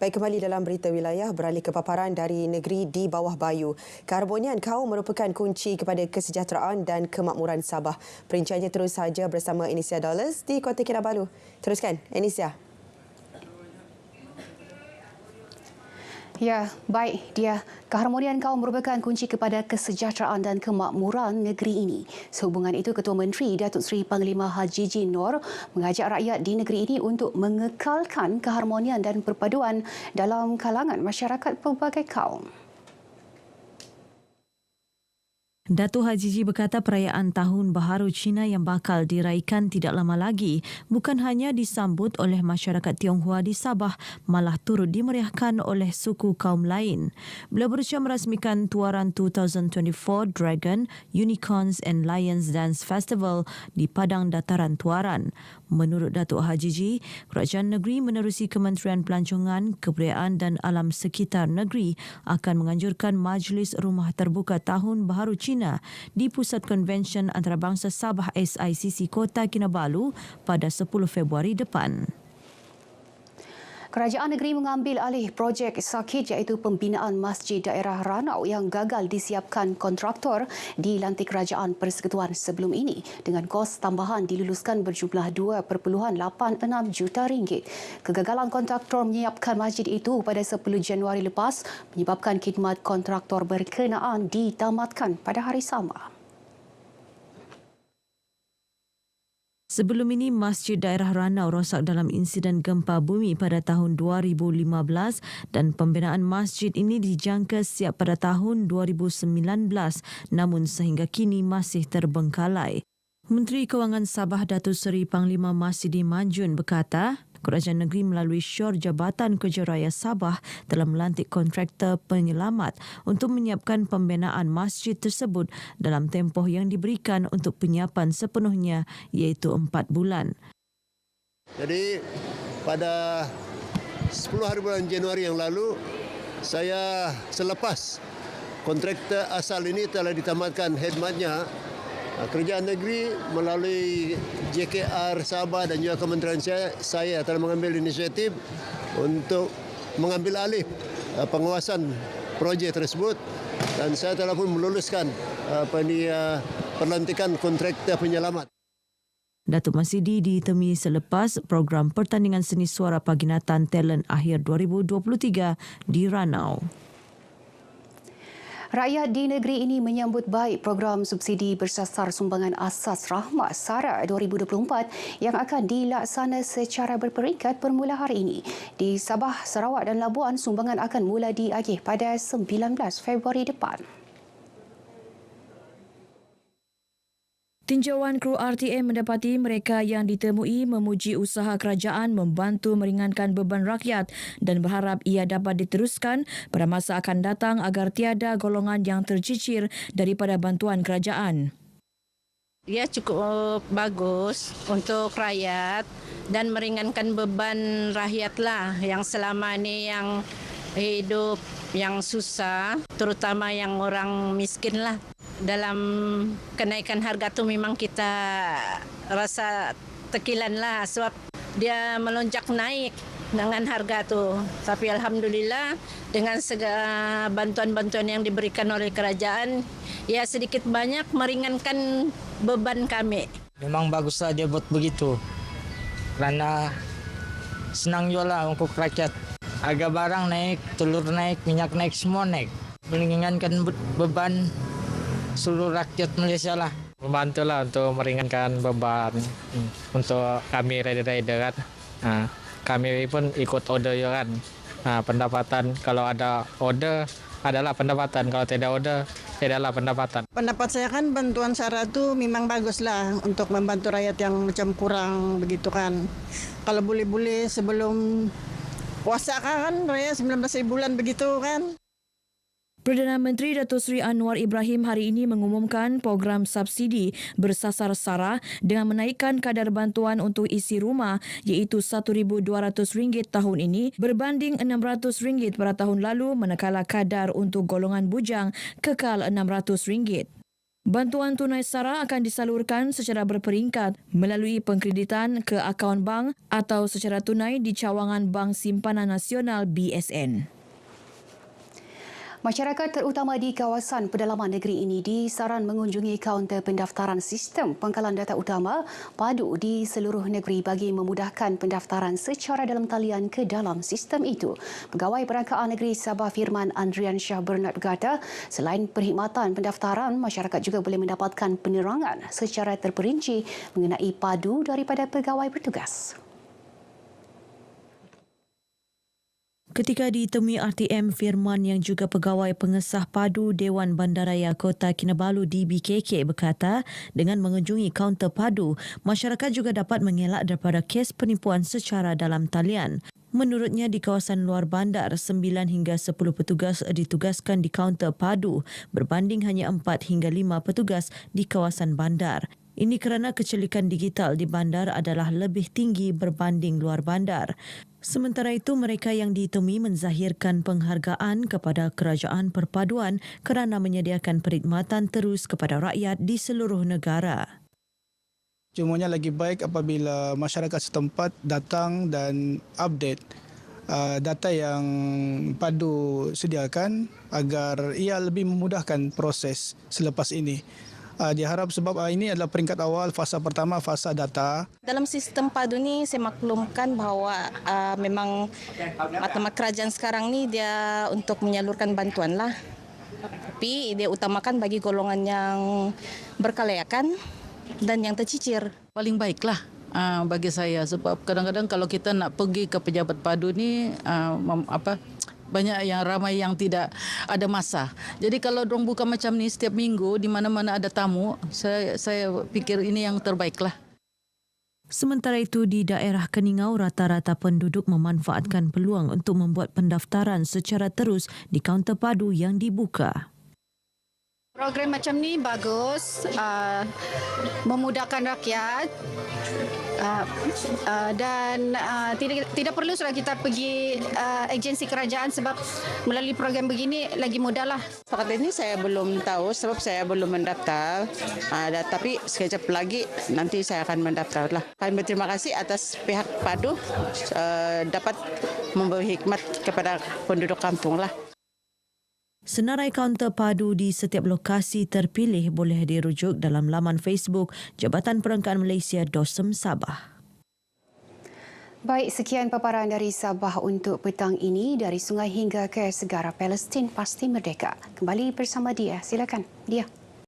Baik, kembali dalam berita wilayah, beralih ke paparan dari negeri di bawah bayu. Keharmonian kaum merupakan kunci kepada kesejahteraan dan kemakmuran Sabah. Perinciannya terus saja bersama Enisia Dollars di Kota Kinabalu. Teruskan, Enisia. Ya, baik dia. Keharmonian kaum merupakan kunci kepada kesejahteraan dan kemakmuran negeri ini. Sehubungan itu, Ketua Menteri Datuk Seri Panglima Haji Ji Noor mengajak rakyat di negeri ini untuk mengekalkan keharmonian dan perpaduan dalam kalangan masyarakat pelbagai kaum. Datuk Haji Ji berkata perayaan Tahun Baharu Cina yang bakal diraikan tidak lama lagi bukan hanya disambut oleh masyarakat Tionghoa di Sabah, malah turut dimeriahkan oleh suku kaum lain. Beliau berusaha merasmikan Tuaran 2024 Dragon, Unicorns and Lions Dance Festival di Padang Dataran Tuaran. Menurut Datuk Haji Ji, kerajaan negeri menerusi Kementerian Pelancongan, Kebudayaan dan Alam Sekitar Negeri akan menganjurkan Majlis Rumah Terbuka Tahun Baharu Cina di Pusat Konvensyen Antarabangsa Sabah SICC Kota Kinabalu pada 10 Februari depan. Kerajaan negeri mengambil alih projek sakit iaitu pembinaan Masjid Daerah Ranau yang gagal disiapkan kontraktor di lantik Kerajaan Persekutuan sebelum ini dengan kos tambahan diluluskan berjumlah 2.86 juta ringgit. Kegagalan kontraktor menyiapkan masjid itu pada 10 Januari lepas menyebabkan khidmat kontraktor berkenaan ditamatkan pada hari sama. Sebelum ini, Masjid Daerah Ranau rosak dalam insiden gempa bumi pada tahun 2015 dan pembinaan masjid ini dijangka siap pada tahun 2019 namun sehingga kini masih terbengkalai. Menteri Kewangan Sabah Datuk Seri Panglima Masidi Manjun berkata, kerajaan negeri melalui Syur Jabatan Kerja Raya Sabah telah melantik kontraktor penyelamat untuk menyiapkan pembinaan masjid tersebut dalam tempoh yang diberikan untuk penyiapan sepenuhnya iaitu 4 bulan. Jadi pada 10 hari bulan Januari yang lalu, saya selepas kontraktor asal ini telah ditamatkan khidmatnya, kerajaan negeri melalui JKR Sabah dan juga kementerian saya telah mengambil inisiatif untuk mengambil alih penguasaan projek tersebut dan saya telah pun meluluskan pelantikan kontraktor penyelamat. Datuk Masidi ditemui selepas program pertandingan seni suara Paginatan Talent akhir 2023 di Ranau. Rakyat di negeri ini menyambut baik program subsidi bersasar sumbangan asas rahmat SARA 2024 yang akan dilaksana secara berperingkat bermula hari ini. Di Sabah, Sarawak dan Labuan, sumbangan akan mula diagih pada 19 Februari depan. Tinjauan kru RTM mendapati mereka yang ditemui memuji usaha kerajaan membantu meringankan beban rakyat dan berharap ia dapat diteruskan pada masa akan datang agar tiada golongan yang tercicir daripada bantuan kerajaan. Ia cukup bagus untuk rakyat dan meringankan beban rakyatlah yang selama ini yang hidup yang susah, terutama yang orang miskin lah. Dalam kenaikan harga tu memang kita rasa tekilan lah sebab dia melonjak naik dengan harga tu. Tapi alhamdulillah dengan segala bantuan-bantuan yang diberikan oleh kerajaan, ya sedikit banyak meringankan beban kami. Memang baguslah dia buat begitu. Kerana senang jual lah untuk rakyat. Harga barang naik, telur naik, minyak naik, semua naik. Meringankan beban seluruh rakyat Malaysia lah. Membantulah untuk meringankan beban untuk kami rider-rider kan. Kami pun ikut order juga kan. Pendapatan kalau ada order adalah pendapatan, kalau tidak order tidaklah pendapatan. Pendapat saya kan bantuan SARA itu memang baguslah untuk membantu rakyat yang macam kurang begitu kan. Kalau boleh-boleh sebelum puasa kan raya 19 bulan begitu kan. Perdana Menteri Datuk Seri Anwar Ibrahim hari ini mengumumkan program subsidi bersasar SARA dengan menaikkan kadar bantuan untuk isi rumah iaitu RM1,200 tahun ini berbanding RM600 pada tahun lalu manakala kadar untuk golongan bujang kekal RM600. Bantuan tunai SARA akan disalurkan secara berperingkat melalui pengkreditan ke akaun bank atau secara tunai di cawangan Bank Simpanan Nasional BSN. Masyarakat terutama di kawasan pedalaman negeri ini disaran mengunjungi kaunter pendaftaran sistem pangkalan data utama PADU di seluruh negeri bagi memudahkan pendaftaran secara dalam talian ke dalam sistem itu. Pegawai Perangkaan Negeri Sabah Firman Andrian Shah Bernard berkata, selain perkhidmatan pendaftaran, masyarakat juga boleh mendapatkan penerangan secara terperinci mengenai PADU daripada pegawai bertugas. Ketika ditemui RTM, Firman yang juga pegawai pengesah padu Dewan Bandaraya Kota Kinabalu DBKK berkata, dengan mengunjungi kaunter padu, masyarakat juga dapat mengelak daripada kes penipuan secara dalam talian. Menurutnya, di kawasan luar bandar, 9 hingga 10 petugas ditugaskan di kaunter padu berbanding hanya 4 hingga 5 petugas di kawasan bandar. Ini kerana kecelikan digital di bandar adalah lebih tinggi berbanding luar bandar. Sementara itu, mereka yang ditemui menzahirkan penghargaan kepada Kerajaan Perpaduan kerana menyediakan perkhidmatan terus kepada rakyat di seluruh negara. Cumanya lagi baik apabila masyarakat setempat datang dan update data yang PADU sediakan agar ia lebih memudahkan proses selepas ini. Diharap sebab ini adalah peringkat awal fasa pertama, fasa data. Dalam sistem PADU ni saya maklumkan bahawa memang matlamat kerajaan sekarang ni dia untuk menyalurkan bantuan lah. Tapi dia utamakan bagi golongan yang berkelayakan dan yang tercicir. Paling baiklah bagi saya sebab kadang-kadang kalau kita nak pergi ke pejabat PADU ni banyak yang ramai yang tidak ada masa. Jadi kalau dorang buka macam ni setiap minggu di mana-mana ada tamu, saya pikir ini yang terbaiklah. Sementara itu, di daerah Keningau, rata-rata penduduk memanfaatkan peluang untuk membuat pendaftaran secara terus di kaunter padu yang dibuka. Program macam ni bagus, memudahkan rakyat dan tidak perlu sudah kita pergi agensi kerajaan sebab melalui program begini lagi mudahlah. Saat ini saya belum tahu sebab saya belum mendaftar, tapi sekejap lagi nanti saya akan mendaftarlah. Kami berterima kasih atas pihak PADU dapat memberi hikmat kepada penduduk kampung lah. Senarai kaunter padu di setiap lokasi terpilih boleh dirujuk dalam laman Facebook Jabatan Perangkaan Malaysia DOSM Sabah. Baik, sekian paparan dari Sabah untuk petang ini. Dari sungai hingga ke segara, Palestin pasti merdeka. Kembali bersama Dia. Silakan, Dia.